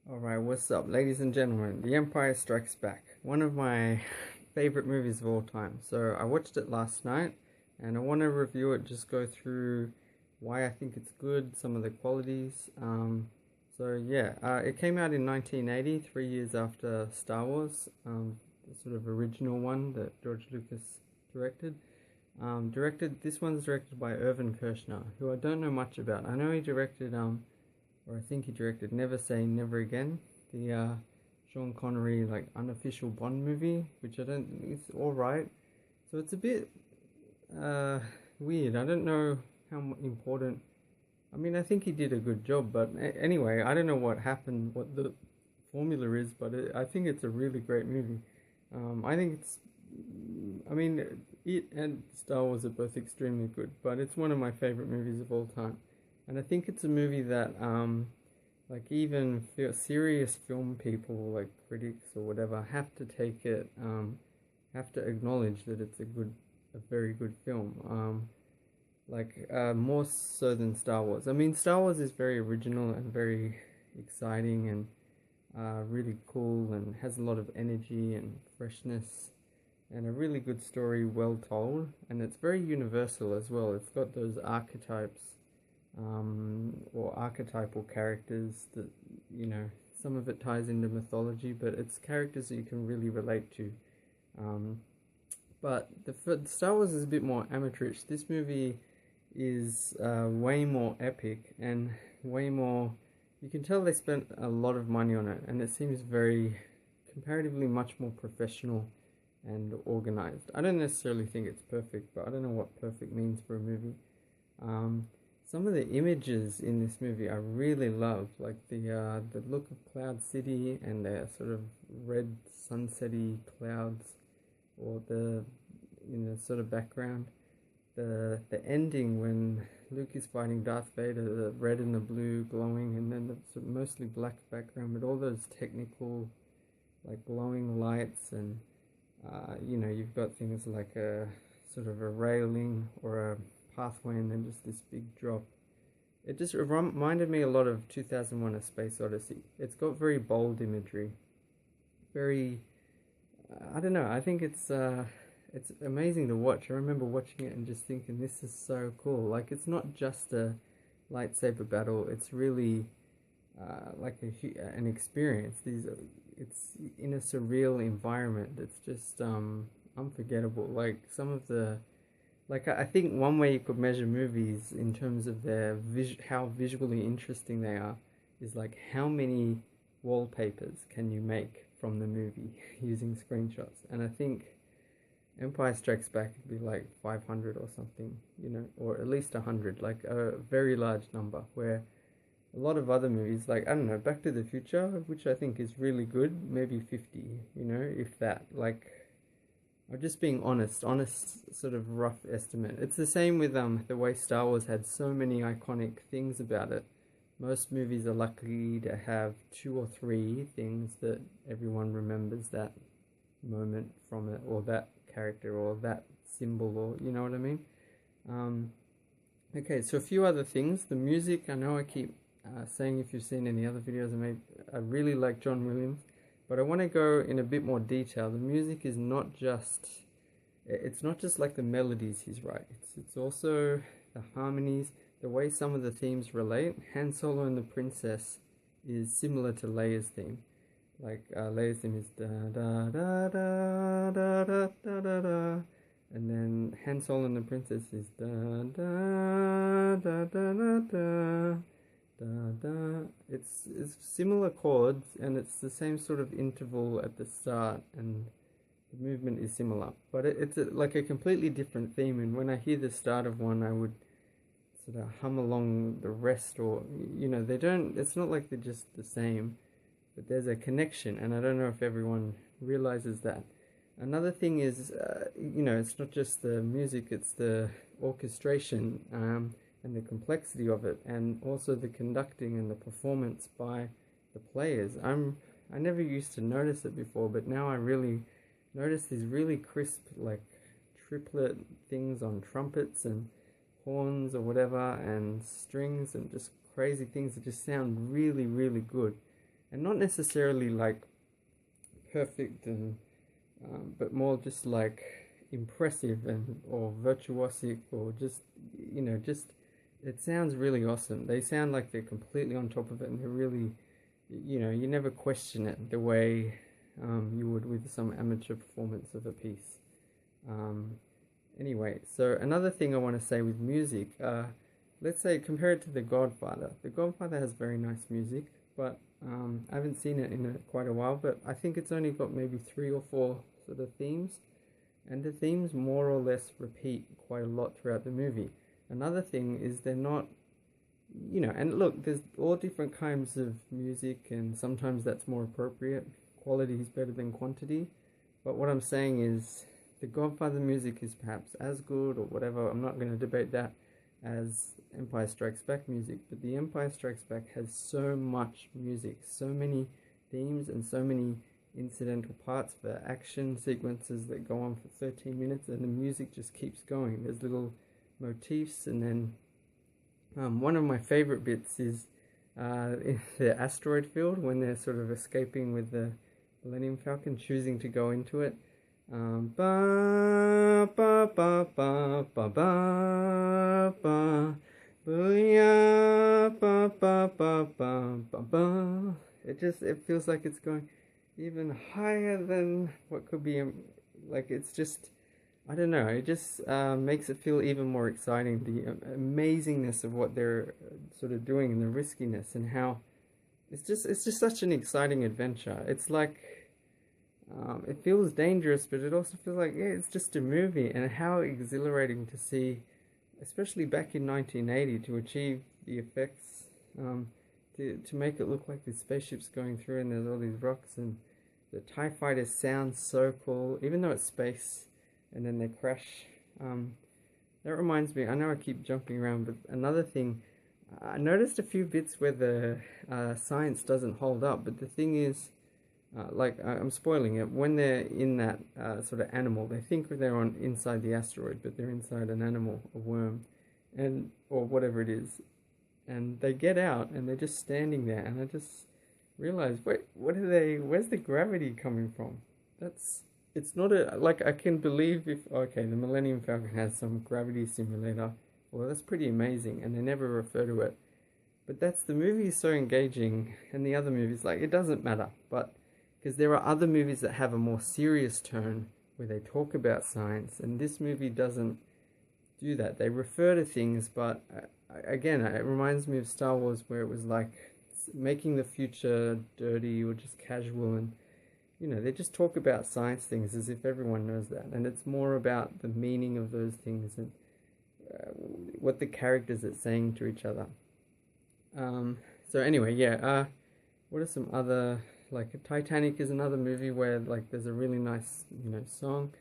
Alright, what's up, ladies and gentlemen? The Empire Strikes Back. One of my favorite movies of all time. So I watched it last night and I want to review it, just go through why I think it's good, some of the qualities. It came out in 1980, 3 years after Star Wars, the sort of original one that George Lucas directed. This one's directed by Irvin Kershner, who I don't know much about. I know he directed or I think he directed Never Say Never Again, the Sean Connery unofficial Bond movie, which I don't think it's all right. So it's a bit weird. I don't know how important. I mean, I think he did a good job, but anyway, I don't know what happened, what the formula is, but I think it's a really great movie. I mean, it and Star Wars are both extremely good, but it's one of my favorite movies of all time. And I think it's a movie that, even serious film people, like critics or whatever, have to take it, have to acknowledge that it's a very good film. More so than Star Wars. I mean, Star Wars is very original and very exciting and really cool and has a lot of energy and freshness and a really good story, well told. And it's very universal as well. It's got those archetypes. Or archetypal characters that, some of it ties into mythology, but it's characters that you can really relate to. But the Star Wars is a bit more amateurish. This movie is way more epic and way more. You can tell they spent a lot of money on it, and it seems comparatively much more professional and organized. I don't necessarily think it's perfect, but I don't know what perfect means for a movie. Some of the images in this movie I really love, like the look of Cloud City and the sort of red sunsetty clouds, or the sort of background. The ending when Luke is fighting Darth Vader, the red and the blue glowing, and then the sort of mostly black background, but all those technical, glowing lights, and you've got things like a sort of a railing or a pathway and then just this big drop. It just reminded me a lot of 2001: A Space Odyssey. It's got very bold imagery, very I don't know, I think it's amazing to watch. I remember watching it and just thinking, this is so cool. Like, it's not just a lightsaber battle, it's really an experience. It's in a surreal environment that's just unforgettable. Like, some of the I think one way you could measure movies in terms of their how visually interesting they are is how many wallpapers can you make from the movie using screenshots. And I think Empire Strikes Back would be 500 or something, or at least 100, a very large number, where a lot of other movies, I don't know, Back to the Future, which I think is really good, maybe 50, if that. I'm just being honest sort of rough estimate. It's the same with the way Star Wars had so many iconic things about it. Most movies are lucky to have 2 or 3 things that everyone remembers that moment from it, or that character, or that symbol, or you know what I mean? Okay, so a few other things. The music, I know I keep saying, if you've seen any other videos I really like John Williams. But I want to go in a bit more detail. The music is not just, it's not just like the melodies he's writing. It's also the harmonies, the way some of the themes relate. Han Solo and the Princess is similar to Leia's theme. Leia's theme is da da da da da da da da da, and then Han Solo and the Princess is da da da da da da. Da, da. It's similar chords, and it's the same sort of interval at the start, and the movement is similar, but it's a completely different theme. And when I hear the start of one, I would sort of hum along the rest, or they don't, it's not like they're just the same, but there's a connection, and I don't know if everyone realizes that. Another thing is, it's not just the music, it's the orchestration, and the complexity of it, and also the conducting and the performance by the players. I never used to notice it before, but now I really notice these really crisp, triplet things on trumpets and horns or whatever, and strings, and just crazy things that just sound really, really good. and not necessarily like perfect and but more just like impressive and or virtuosic, or just just it sounds really awesome. They sound like they're completely on top of it, and they're really, you never question it the way you would with some amateur performance of a piece. Anyway, so another thing I want to say with music, let's say compare it to The Godfather. The Godfather has very nice music, but I haven't seen it in quite a while, but I think it's only got maybe 3 or 4 sort of themes, and the themes more or less repeat quite a lot throughout the movie. Another thing is they're not, and look, there's all different kinds of music, and sometimes that's more appropriate. Quality is better than quantity, but what I'm saying is The Godfather music is perhaps as good or whatever, I'm not going to debate that, as Empire Strikes Back music, but The Empire Strikes Back has so much music, so many themes and so many incidental parts for action sequences that go on for 13 minutes, and the music just keeps going. There's little motifs, and then one of my favorite bits is in the asteroid field when they're sort of escaping with the Millennium Falcon, choosing to go into it. Ba ba ba ba ba ba ba ba ba ba ba ba ba. It feels like it's going even higher than what could be like. It's just, I don't know, it just makes it feel even more exciting, the amazingness of what they're sort of doing, and the riskiness, and how it's just such an exciting adventure. It's like it feels dangerous, but it also feels like, yeah, it's just a movie. And how exhilarating to see, especially back in 1980, to achieve the effects, to make it look like the spaceship's going through and there's all these rocks, and the TIE fighters sound so cool, even though it's space, and then they crash. That reminds me, I know I keep jumping around, but another thing, I noticed a few bits where the science doesn't hold up, but the thing is, I'm spoiling it, when they're in that sort of animal, they think they're inside the asteroid, but they're inside an animal, a worm, or whatever it is, and they get out, and they're just standing there, and I just realized, wait, where's the gravity coming from? It's not I can believe if, okay, the Millennium Falcon has some gravity simulator, well, that's pretty amazing, and they never refer to it, but the movie is so engaging, and the other movies, it doesn't matter, but because there are other movies that have a more serious tone where they talk about science, and this movie doesn't do that. They refer to things, but again, it reminds me of Star Wars, where it was like making the future dirty or just casual, and they just talk about science things as if everyone knows that, and it's more about the meaning of those things and what the characters are saying to each other. So anyway, yeah, what are some other, Titanic is another movie where there's a really nice song,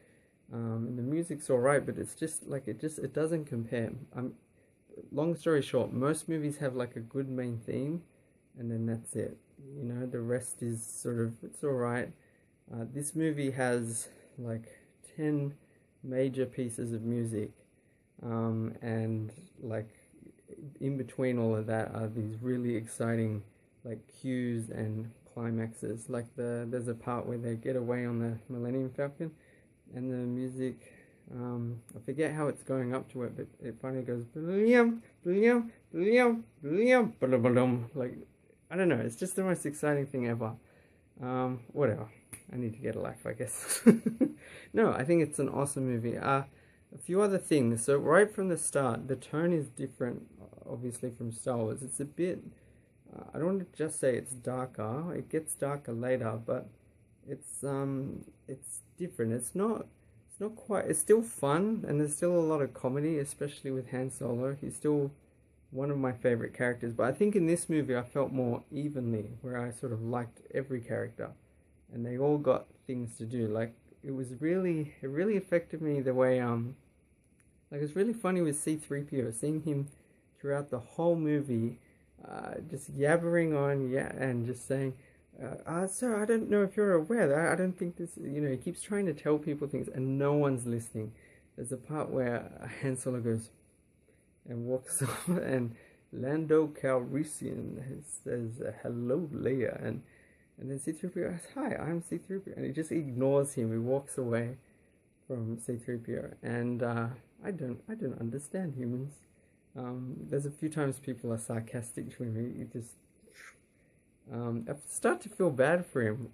and the music's alright, but it's just it doesn't compare. Long story short, most movies have a good main theme, and then that's it. The rest is sort of, it's alright. This movie has 10 major pieces of music, and in between all of that are these really exciting cues and climaxes. There's a part where they get away on the Millennium Falcon, and the music, I forget how it's going up to it, but it finally goes I don't know, it's just the most exciting thing ever. Whatever, I need to get a life, I guess. No, I think it's an awesome movie. A few other things. So right from the start, the tone is different, obviously, from Star Wars. It's a bit, I don't want to just say it's darker. It gets darker later, but it's different. It's not quite, it's still fun, and there's still a lot of comedy, especially with Han Solo. He's still one of my favorite characters, but I think in this movie I felt more evenly, where I sort of liked every character, and they all got things to do. It really affected me the way it's really funny with C-3PO, seeing him throughout the whole movie, just yabbering on, and just saying, sir, I don't know if you're aware, I don't think this, he keeps trying to tell people things and no one's listening. There's a part where Han Solo goes and walks off, and Lando Calrissian says, hello, Leia, and And then C-3PO asks, "Hi, I'm C-3PO," and he just ignores him. He walks away from C-3PO, and I don't understand humans. There's a few times people are sarcastic to him. He just I start to feel bad for him.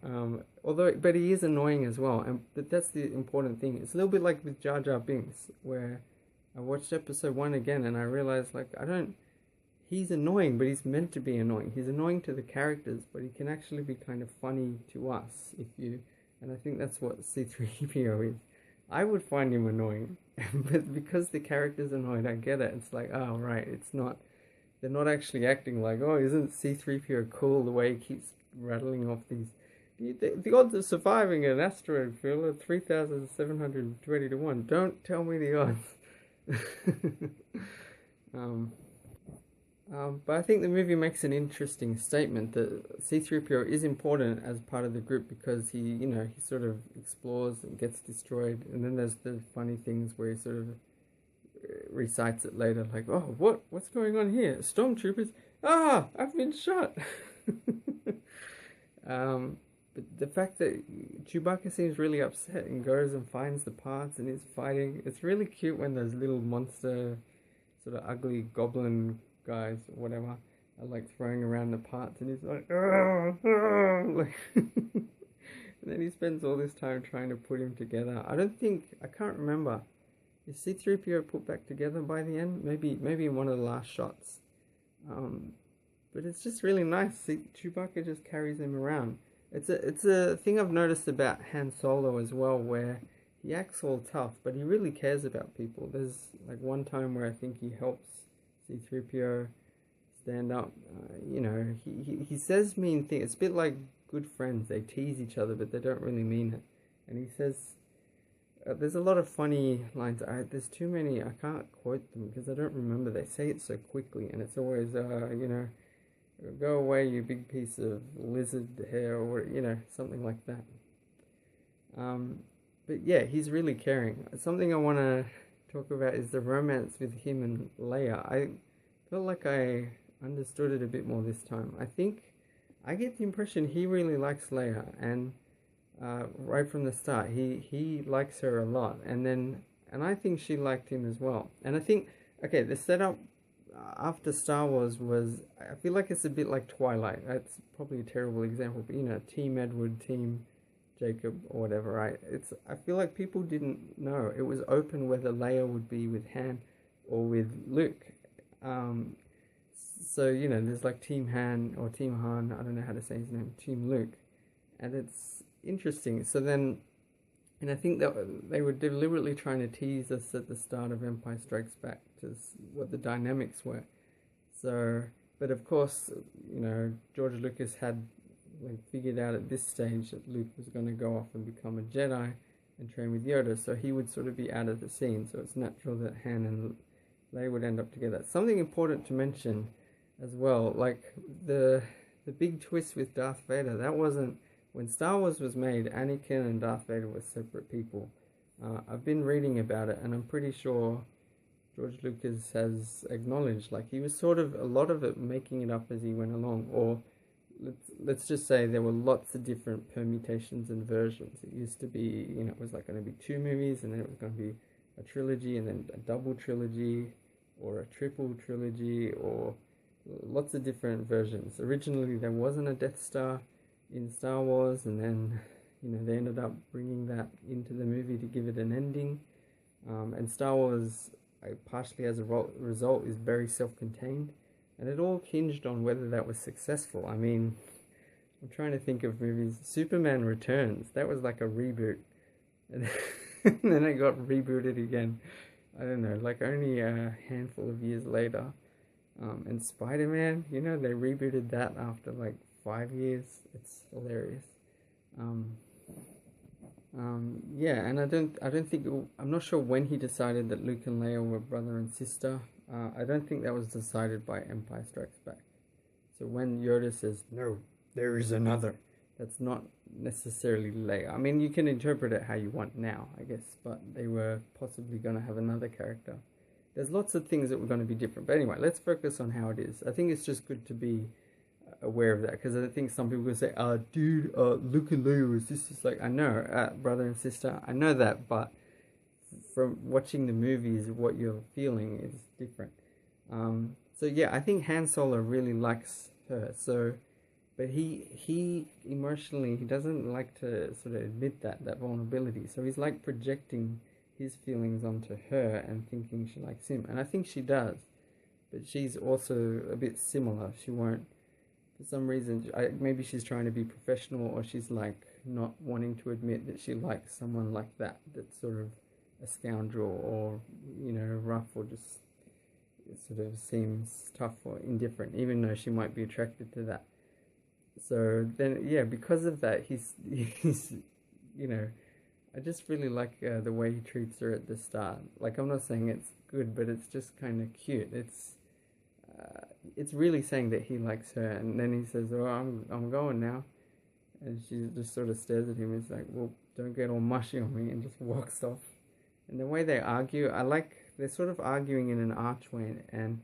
But he is annoying as well, and that's the important thing. It's a little bit like with Jar Jar Binks, where I watched episode 1 again, and I realized like he's annoying, but he's meant to be annoying. He's annoying to the characters, but he can actually be kind of funny to us and I think that's what C-3PO is. I would find him annoying, but because the character's annoyed, I get it. It's like, oh, right, they're not actually acting like, oh, isn't C-3PO cool the way he keeps rattling off these. The odds of surviving an asteroid field are 3,720 to 1. Don't tell me the odds. But I think the movie makes an interesting statement that C-3PO is important as part of the group because he sort of explores and gets destroyed, and then there's the funny things where he sort of recites it later, like, oh, what's going on here? Stormtroopers! Ah, I've been shot! But the fact that Chewbacca seems really upset and goes and finds the parts and is fighting, it's really cute when those little monster, sort of ugly goblin guys or whatever are like throwing around the parts, and he's like, oh, like and then he spends all this time trying to put him together. I can't remember. Is C-3PO put back together by the end? Maybe in one of the last shots. But it's just really nice. Chewbacca just carries him around. It's a thing I've noticed about Han Solo as well, where he acts all tough, but he really cares about people. There's like one time where I think he helps C-3PO stand up. He says mean things. It's a bit like good friends. They tease each other, but they don't really mean it. And he says, there's a lot of funny lines. There's too many. I can't quote them because I don't remember. They say it so quickly, and it's always, go away, you big piece of lizard hair, or something like that. But yeah, he's really caring. Something I want to talk about is the romance with him and Leia. I felt like I understood it a bit more this time. I think I get the impression he really likes Leia, and right from the start, he likes her a lot, and I think she liked him as well. And I think, okay, the setup after Star Wars I feel like it's a bit like Twilight. That's probably a terrible example, but Team Edward, Team Jacob, or whatever, right? I feel like people didn't know. It was open whether Leia would be with Han or with Luke. So, there's like Team Han or Team Han, I don't know how to say his name, Team Luke. And it's interesting. So then, and I think that they were deliberately trying to tease us at the start of Empire Strikes Back to what the dynamics were. So, but of course, George Lucas had figured out at this stage that Luke was going to go off and become a Jedi and train with Yoda, so he would sort of be out of the scene. So it's natural that Han and Leia would end up together. Something important to mention as well, like the big twist with Darth Vader, that wasn't, when Star Wars was made, Anakin and Darth Vader were separate people. I've been reading about it, and I'm pretty sure George Lucas has acknowledged, like, he was sort of, a lot of it, making it up as he went along, or let's just say there were lots of different permutations and versions. It used to be, it was like going to be 2 movies, and then it was going to be a trilogy, and then a double trilogy, or a triple trilogy, or lots of different versions. Originally, there wasn't a Death Star in Star Wars, and then they ended up bringing that into the movie to give it an ending. And Star Wars, partially as a result, is very self-contained, and it all hinged on whether that was successful. I mean, I'm trying to think of movies. Superman Returns, that was like a reboot, and then it got rebooted again, I don't know, like only a handful of years later. And Spider-Man, they rebooted that after like 5 years. It's hilarious. Yeah, and I don't think I'm not sure when he decided that Luke and Leia were brother and sister. I don't think that was decided by Empire Strikes Back. So when Yoda says, "No, there is another," that's not necessarily Leia. I mean, you can interpret it how you want now, I guess, but they were possibly going to have another character. There's lots of things that were going to be different. But anyway, let's focus on how it is. I think it's just good to be aware of that, because I think some people will say, dude, Luke and Leia was this is like, I know, brother and sister, I know that, but from watching the movies, what you're feeling is different. So yeah, I think Han Solo really likes her. So, but he emotionally, he doesn't like to sort of admit that vulnerability. So he's like projecting his feelings onto her and thinking she likes him, and I think she does. But she's also a bit similar. She won't, for some reason, maybe she's trying to be professional, or she's like not wanting to admit that she likes someone like that, that's sort of a scoundrel, or rough, or just sort of seems tough or indifferent, even though she might be attracted to that. So then, yeah, because of that, he's I just really like the way he treats her at the start. Like, I'm not saying it's good, but it's just kind of cute. It's really saying that he likes her, and then he says, "Oh, I'm going now," and she just sort of stares at him. It's like, "Well, don't get all mushy on me," and just walks off. And the way they argue, I like, they're sort of arguing in an archway, and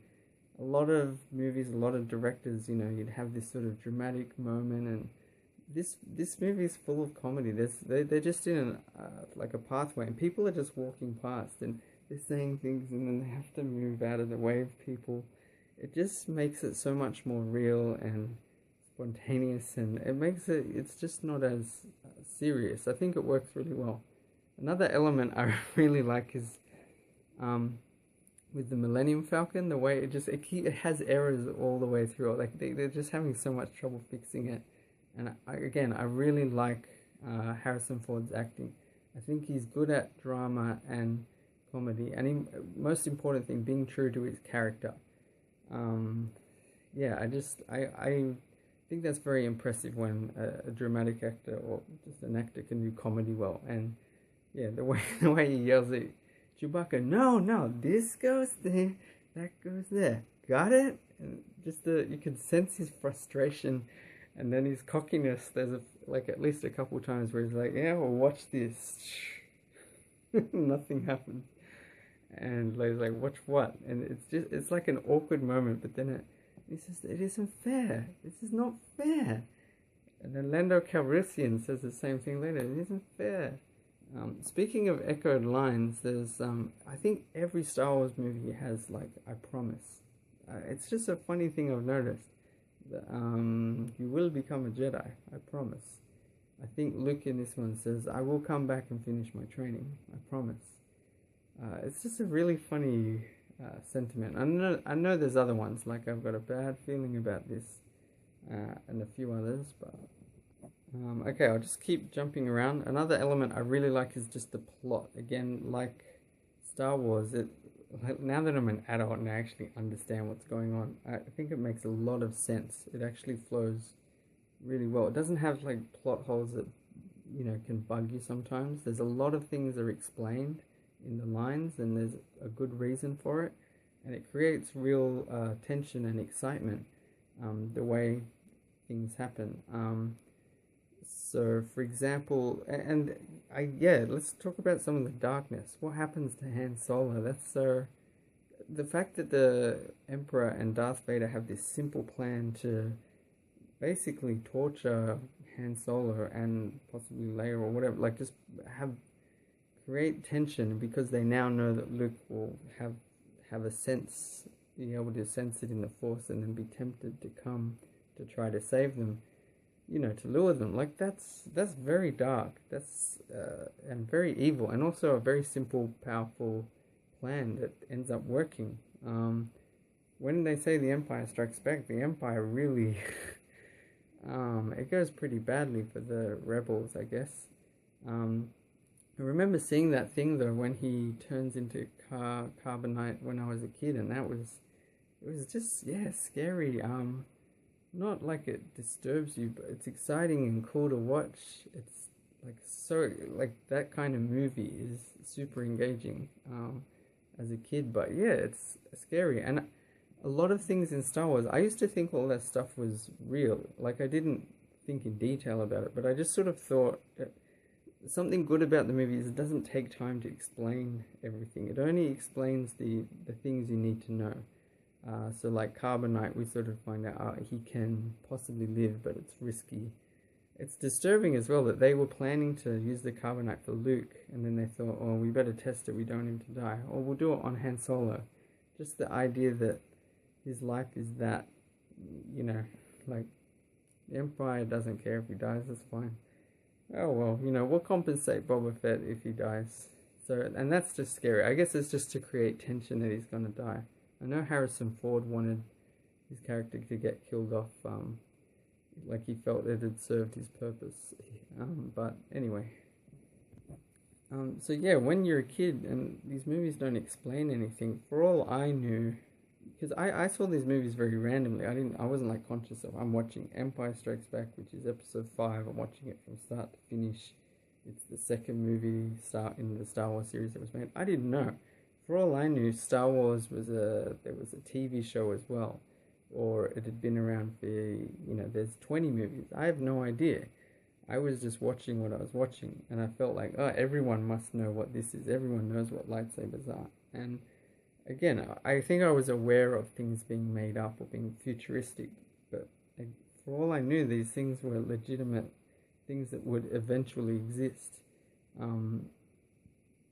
a lot of movies, a lot of directors, you'd have this sort of dramatic moment, and this movie is full of comedy. They're just in like a pathway, and people are just walking past, and they're saying things, and then they have to move out of the way of people. It just makes it so much more real and spontaneous, and it's just not as serious. I think it works really well. Another element I really like is with the Millennium Falcon, the way it has errors all the way through. Like they're just having so much trouble fixing it. And I really like Harrison Ford's acting. I think he's good at drama and comedy, and most important thing, being true to his character. I think that's very impressive when a dramatic actor or just an actor can do comedy well. And yeah, the way he yells at Chewbacca, no, this goes there, that goes there, got it? And just you can sense his frustration, and then his cockiness. There's at least a couple times where he's like, "Yeah, well, watch this." Nothing happens, and Leia's like, "Watch what?" And it's like an awkward moment, but then he says, "It isn't fair. This is not fair." And then Lando Calrissian says the same thing later. It isn't fair. Speaking of echoed lines, there's I think every Star Wars movie has like "I promise." It's just a funny thing I've noticed. You will become a Jedi, I promise. I think Luke in this one says, "I will come back and finish my training, I promise." It's just a really funny sentiment. I know there's other ones, like "I've got a bad feeling about this," and a few others, but okay, I'll just keep jumping around. Another element I really like is just the plot. Again, like Star Wars, now that I'm an adult and I actually understand what's going on, I think it makes a lot of sense. It actually flows really well. It doesn't have like plot holes that can bug you sometimes. There's a lot of things that are explained in the lines, and there's a good reason for it, and it creates real tension and excitement, the way things happen. So, for example, let's talk about some of the darkness. What happens to Han Solo? The fact that the Emperor and Darth Vader have this simple plan to basically torture Han Solo and possibly Leia or whatever, like just create tension, because they now know that Luke will have a sense, be able to sense it in the Force, and then be tempted to come to try to save them. To lure them. Like that's very dark. That's and very evil, and also a very simple, powerful plan that ends up working. When they say the Empire Strikes Back, the Empire really it goes pretty badly for the rebels, I guess. I remember seeing that thing though when he turns into carbonite when I was a kid, and it was just scary. Not like it disturbs you, but it's exciting and cool to watch. It's like that kind of movie is super engaging as a kid, but yeah, it's scary. And a lot of things in Star Wars, I used to think all that stuff was real. Like, I didn't think in detail about it, but I just sort of thought that something good about the movie is it doesn't take time to explain everything. It only explains the things you need to know. So like Carbonite, we sort of find out he can possibly live, but it's risky. It's disturbing as well that they were planning to use the Carbonite for Luke, and then they thought, oh, we better test it, we don't want him to die. Or we'll do it on Han Solo. Just the idea that his life is that, like, the Empire doesn't care if he dies, that's fine. Oh well, we'll compensate Boba Fett if he dies. So, and that's just scary. I guess it's just to create tension that he's gonna die. I know Harrison Ford wanted his character to get killed off, like he felt it had served his purpose. But anyway. So yeah, when you're a kid and these movies don't explain anything, for all I knew, because I saw these movies very randomly. I wasn't like conscious of. I'm watching Empire Strikes Back, which is episode 5. I'm watching it from start to finish. It's the second movie in the Star Wars series that was made. I didn't know. For all I knew, Star Wars there was a TV show as well, or it had been around for there's 20 movies. I have no idea. I was just watching what I was watching, and I felt like, oh, everyone must know what this is. Everyone knows what lightsabers are. And again, I think I was aware of things being made up or being futuristic, but for all I knew, these things were legitimate things that would eventually exist.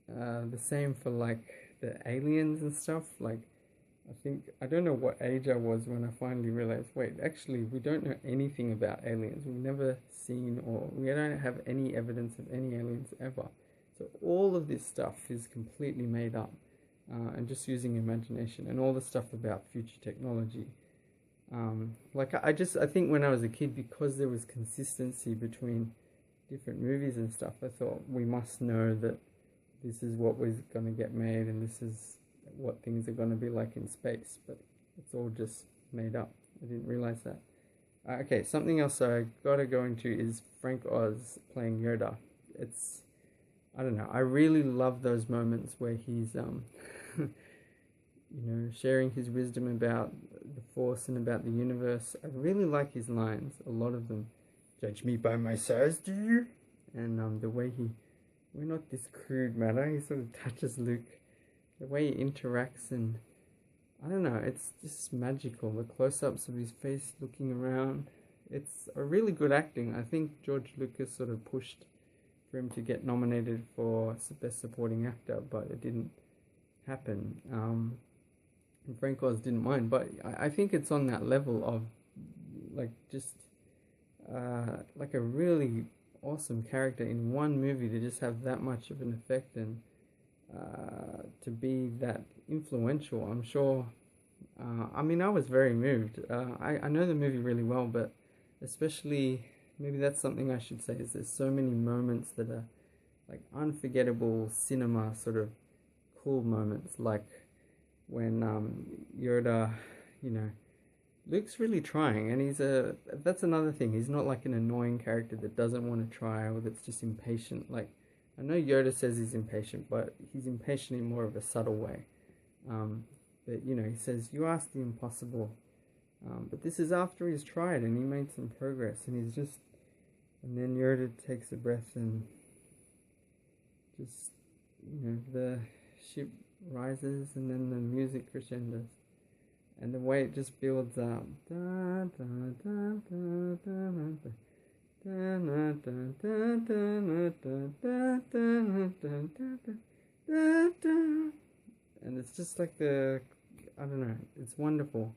The same for like the aliens and stuff. Like, I don't know what age I was when I finally realized, wait, actually, we don't know anything about aliens. We've never seen, or we don't have any evidence of any aliens ever. So all of this stuff is completely made up, and just using imagination, and all the stuff about future technology. I think when I was a kid, because there was consistency between different movies and stuff, I thought we must know that this is what was going to get made, and this is what things are going to be like in space, but it's all just made up. I didn't realize that. Okay, something else I gotta go into is Frank Oz playing Yoda. I don't know, I really love those moments where he's sharing his wisdom about the Force and about the universe. I really like his lines, a lot of them. Judge me by my size, do you? And the way we're not this crude matter, he sort of touches Luke. The way he interacts, and I don't know, it's just magical. The close-ups of his face looking around. It's a really good acting. I think George Lucas sort of pushed for him to get nominated for Best Supporting Actor, but it didn't happen. And Frank Oz didn't mind, but I think it's on that level of like just like a really awesome character in one movie to just have that much of an effect and to be that influential. I'm sure. I was very moved. I know the movie really well, but especially, maybe that's something I should say, is there's so many moments that are like unforgettable cinema sort of cool moments, like when Yoda, Luke's really trying, and that's another thing, he's not like an annoying character that doesn't want to try or that's just impatient. Like, I know Yoda says he's impatient, but he's impatient in more of a subtle way. But he says, you asked the impossible. But this is after he's tried and he made some progress, and then Yoda takes a breath and just, the ship rises and then the music crescendos. And the way it just builds up. And it's just like I don't know, it's wonderful.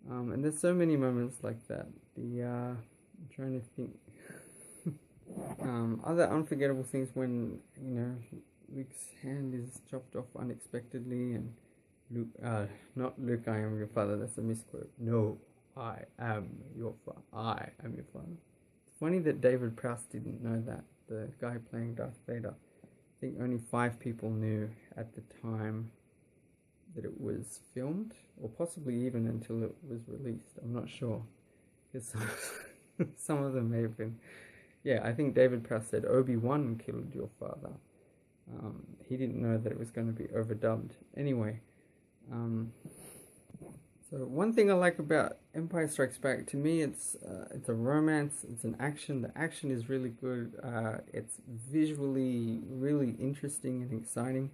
And there's so many moments like that. I'm trying to think. Other unforgettable things when, Luke's hand is chopped off unexpectedly, and Luke, not Luke, I am your father, that's a misquote. No, I am your father. I am your father. It's funny that David Prowse didn't know that, the guy playing Darth Vader. I think only 5 people knew at the time that it was filmed, or possibly even until it was released. I'm not sure, because some of them may have been. Yeah, I think David Prowse said Obi-Wan killed your father. He didn't know that it was going to be overdubbed. Anyway, so one thing I like about Empire Strikes Back, to me, it's a romance, it's an action. The action is really good. It's visually really interesting and exciting.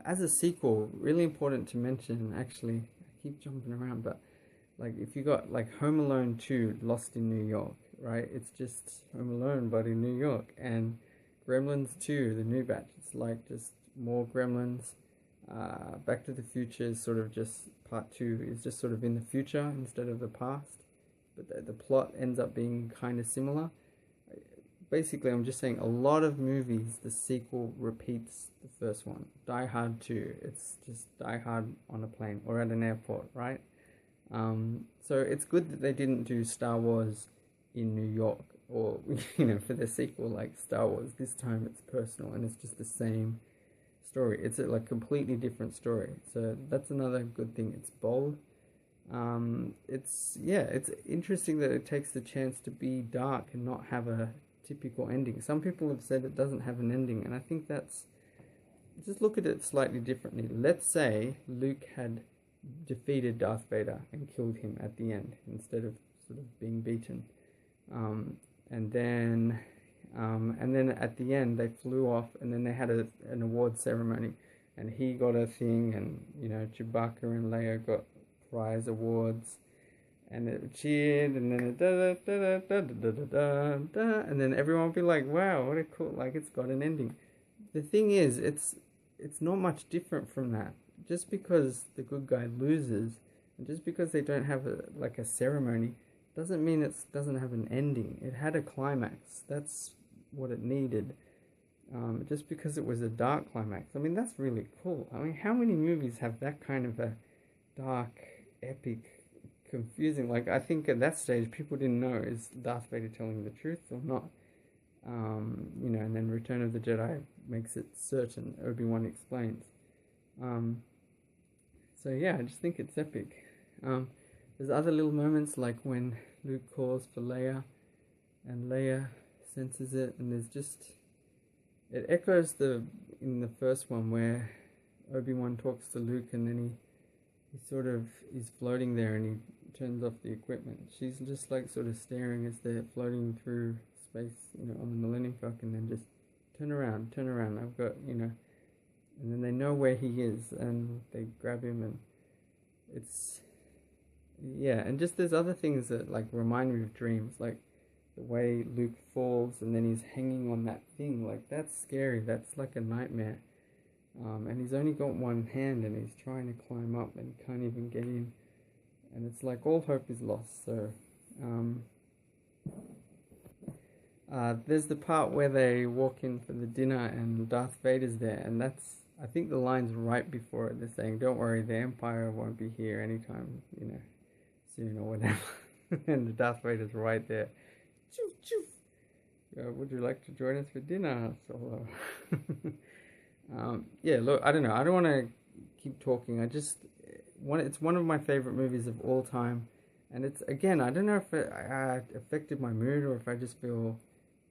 As a sequel, really important to mention, actually, I keep jumping around, but like if you got like Home Alone 2, Lost in New York, right? It's just Home Alone, but in New York. And Gremlins 2, the new batch, it's like just more Gremlins. Back to the Future is sort of just part 2 is just sort of in the future instead of the past, but the plot ends up being kind of similar. Basically, I'm just saying a lot of movies, the sequel repeats the first one. Die Hard 2, it's just Die Hard on a plane or at an airport, right? So it's good that they didn't do Star Wars in New York, or for the sequel like Star Wars. This time it's personal and it's just the same story. It's a like completely different story. So that's another good thing. It's bold. It's interesting that it takes the chance to be dark and not have a typical ending. Some people have said it doesn't have an ending, and I think that's, just look at it slightly differently. Let's say Luke had defeated Darth Vader and killed him at the end instead of sort of being beaten, and then at the end they flew off, and then they had an award ceremony, and he got a thing, and Chewbacca and Leia got prize awards, and it cheered, and then and then everyone would be like, wow, what a cool, like, it's got an ending. The thing is, it's not much different from that. Just because the good guy loses, and just because they don't have a ceremony, doesn't mean it doesn't have an ending. It had a climax. That's what it needed. Just because it was a dark climax, I mean, that's really cool. I mean, how many movies have that kind of a dark, epic, confusing, like, I think at that stage people didn't know, is Darth Vader telling the truth or not? And then Return of the Jedi makes it certain. Obi-Wan explains. So yeah, I just think it's epic. There's other little moments, like when Luke calls for Leia and Leia senses it, and there's just, it echoes in the first one where Obi-Wan talks to Luke, and then he sort of is floating there, and he turns off the equipment. She's just like sort of staring as they're floating through space, on the Millennium Falcon, and just turn around, I've got, and then they know where he is, and they grab him, and it's, and just there's other things that like remind me of dreams, like the way Luke falls and then he's hanging on that thing, like that's scary, that's like a nightmare. And he's only got one hand, and he's trying to climb up and can't even get in, and it's like all hope is lost. So there's the part where they walk in for the dinner and Darth Vader's there, and that's, I think the line's right before it. They're saying, don't worry, the Empire won't be here anytime soon or whatever. And the Darth Vader's right there. Choof, choof. Would you like to join us for dinner, Solo? Look, I don't know. I don't want to keep talking. It's one of my favorite movies of all time. And it's, again, I don't know if it affected my mood or if I just feel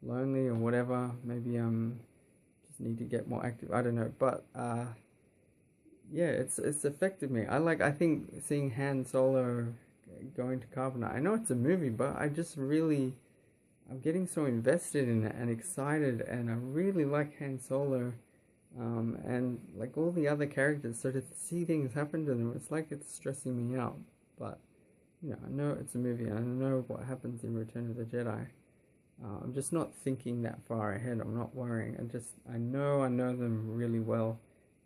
lonely or whatever. Maybe just need to get more active. I don't know. But, it's affected me. I think seeing Han Solo going to Carbonite, I know it's a movie, but I'm getting so invested in it and excited, and I really like Han Solo. And like all the other characters, so to see things happen to them, it's like it's stressing me out. But I know it's a movie, and I know what happens in Return of the Jedi. I'm just not thinking that far ahead. I'm not worrying. I know them really well,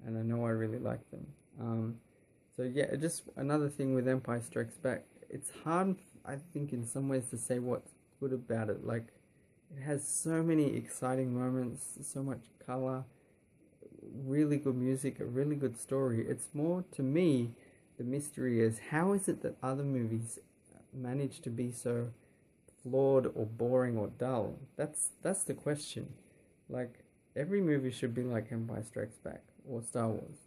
and I know I really like them. Just another thing with Empire Strikes Back. It's hard, I think, in some ways to say what's good about it. Like, it has so many exciting moments, so much color, really good music, a really good story. It's more, to me, the mystery is, how is it that other movies manage to be so flawed or boring or dull? That's the question. Like, every movie should be like Empire Strikes Back or Star Wars.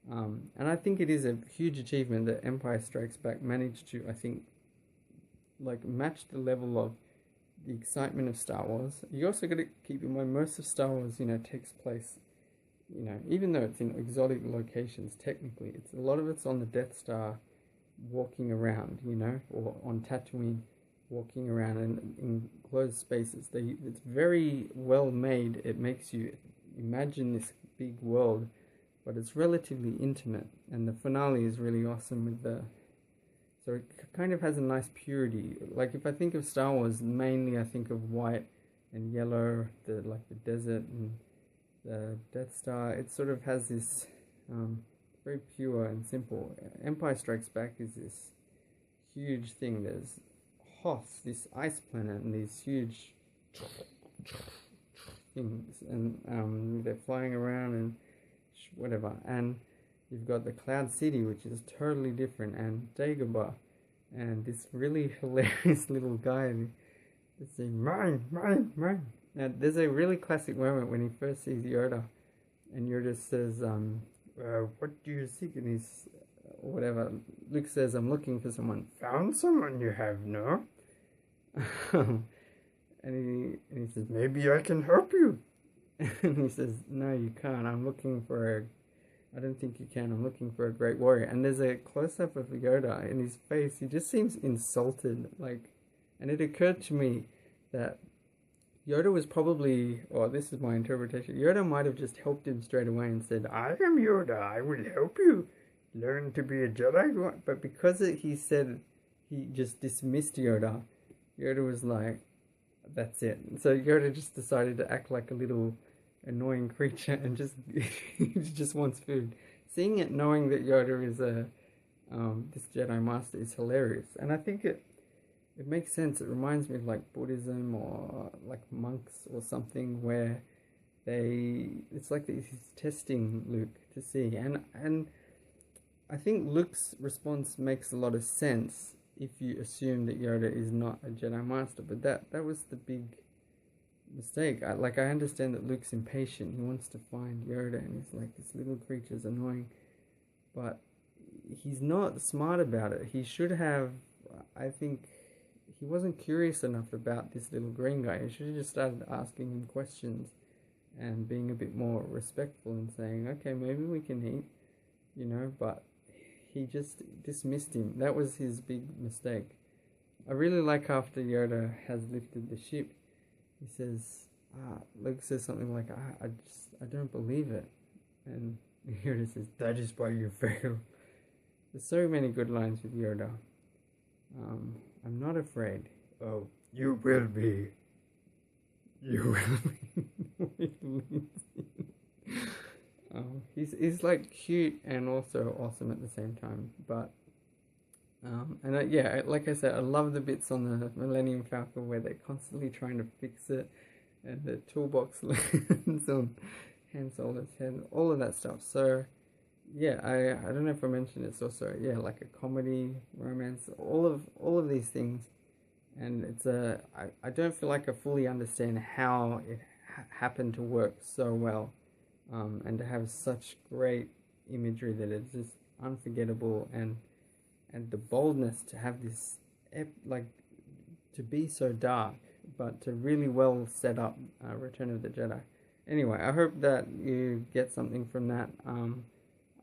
And I think it is a huge achievement that Empire Strikes Back managed to, I think, like, match the level of the excitement of Star Wars. You also got to keep in mind, most of Star Wars, takes place, even though it's in exotic locations, technically, a lot of it's on the Death Star, walking around, or on Tatooine, walking around in closed spaces. It's very well made. It makes you imagine this big world, but it's relatively intimate, and the finale is really awesome with the, so it kind of has a nice purity. Like if I think of Star Wars, mainly I think of white and yellow, like the desert and the Death Star. It sort of has this very pure and simple. Empire Strikes Back is this huge thing. There's Hoth, this ice planet, and these huge things, and they're flying around and whatever. And you've got the Cloud City, which is totally different, and Dagobah, and this really hilarious little guy that's saying mine, mine, mine. Now there's a really classic moment when he first sees Yoda, and Yoda says, "What do you seek?" And he's whatever. Luke says, "I'm looking for someone." "Found someone you have, no?" and he says, "Maybe I can help you." And he says, "No, you can't. I'm looking for I don't think you can. I'm looking for a great warrior." And there's a close-up of Yoda in his face. He just seems insulted. And it occurred to me that Yoda was probably, or this is my interpretation, Yoda might have just helped him straight away and said, "I am Yoda. I will help you learn to be a Jedi." But because he said he just dismissed Yoda, Yoda was like, that's it. So Yoda just decided to act like a little annoying creature and just he just wants food. Seeing it, knowing that Yoda is this Jedi Master, is hilarious, and I think it makes sense. It reminds me of like Buddhism or like monks or something, where it's like he's testing Luke to see, and I think Luke's response makes a lot of sense if you assume that Yoda is not a Jedi Master. But that was the big mistake. I understand that Luke's impatient. He wants to find Yoda, and he's like, this little creature's annoying, but he's not smart about it. He should have. I think he wasn't curious enough about this little green guy. He should have just started asking him questions and being a bit more respectful and saying, "Okay, maybe we can eat," But he just dismissed him. That was his big mistake. I really like after Yoda has lifted the ship, he says, Luke says something like, I don't believe it. And Yoda says, "That is why you fail." There's so many good lines with Yoda. "I'm not afraid." "Oh, you will be. You will be." He's like cute and also awesome at the same time. But like I said, I love the bits on the Millennium Falcon where they're constantly trying to fix it, and the toolbox lands on Han Solo's head, all of that stuff. So yeah, I don't know if I mentioned it's also like a comedy, romance, all of these things, and it's I don't feel like I fully understand how it happened to work so well. And to have such great imagery that it's just unforgettable, and the boldness to have this to be so dark, but to really well set up Return of the Jedi. Anyway, I hope that you get something from that.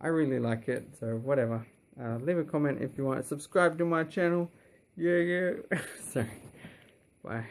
I really like it, so whatever. Leave a comment if you want. Subscribe to my channel. Yeah. Sorry. Bye.